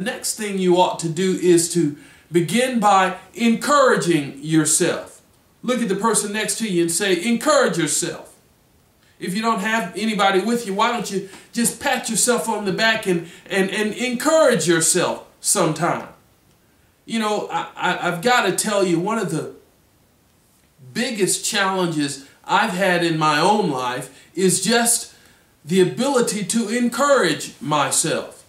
next thing you ought to do is to begin by encouraging yourself. Look at the person next to you and say, encourage yourself. If you don't have anybody with you, why don't you just pat yourself on the back and encourage yourself sometime? You know, I've got to tell you, one of the biggest challenges I've had in my own life is just the ability to encourage myself.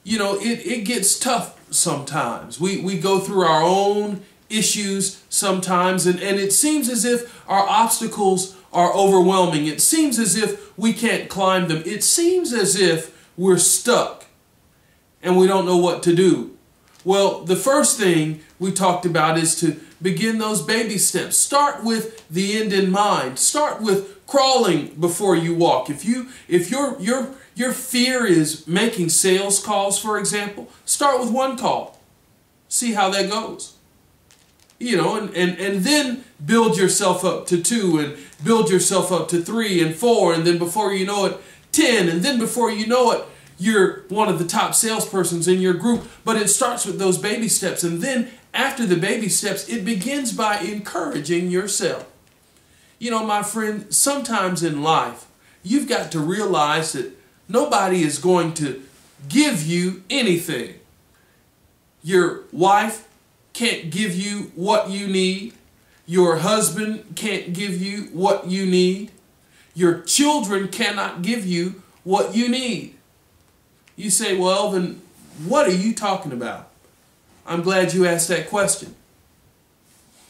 You know, it gets tough sometimes. We go through our own issues sometimes, and it seems as if our obstacles are overwhelming. It seems as if we can't climb them. It seems as if we're stuck and we don't know what to do. Well, the first thing we talked about is to begin those baby steps. Start with the end in mind. Start with crawling before you walk. If your fear is making sales calls, for example, start with one call. See how that goes. You know, and then build yourself up to 2, and build yourself up to 3 and 4, and then before you know it, 10, and then before you know it, you're one of the top salespersons in your group. But it starts with those baby steps, and then after the baby steps, it begins by encouraging yourself. You know, my friend, sometimes in life, you've got to realize that nobody is going to give you anything. Your wife can't give you what you need. Your husband can't give you what you need. Your children cannot give you what you need. You say, well, then what are you talking about? I'm glad you asked that question.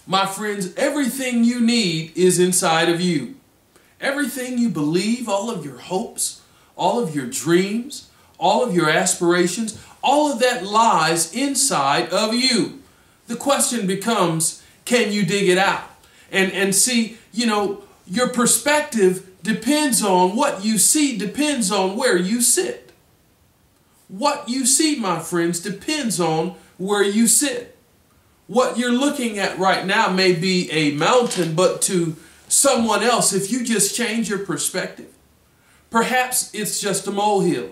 My friends, everything you need is inside of you. Everything you believe, all of your hopes, all of your dreams, all of your aspirations, all of that lies inside of you. The question becomes, can you dig it out? And see, you know, your perspective depends on what you see, depends on where you sit. What you see, my friends, depends on where you sit. What you're looking at right now may be a mountain, but to someone else, if you just change your perspective, perhaps it's just a molehill.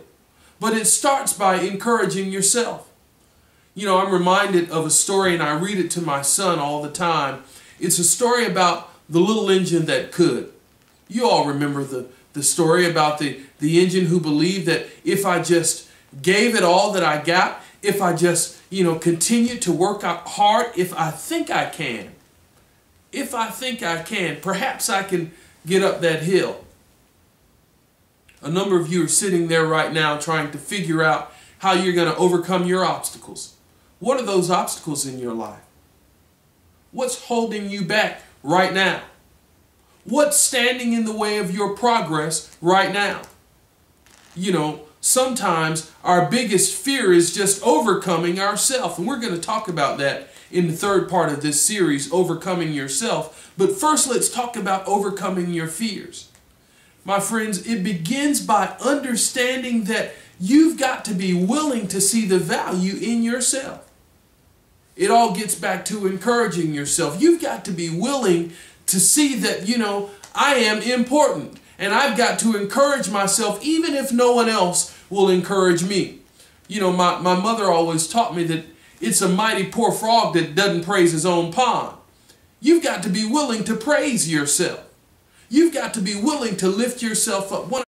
But it starts by encouraging yourself. You know, I'm reminded of a story, and I read it to my son all the time. It's a story about the little engine that could. You all remember the story about the engine who believed that if I just gave it all that I got, if I just, you know, continue to work out hard, if I think I can, perhaps I can get up that hill. A number of you are sitting there right now trying to figure out how you're going to overcome your obstacles. What are those obstacles in your life? What's holding you back right now? What's standing in the way of your progress right now? You know, sometimes our biggest fear is just overcoming ourselves. And we're going to talk about that in the third part of this series, Overcoming Yourself. But first, let's talk about overcoming your fears. My friends, it begins by understanding that you've got to be willing to see the value in yourself. It all gets back to encouraging yourself. You've got to be willing to see that, you know, I am important. And I've got to encourage myself even if no one else will encourage me. You know, my mother always taught me that it's a mighty poor frog that doesn't praise his own pond. You've got to be willing to praise yourself. You've got to be willing to lift yourself up.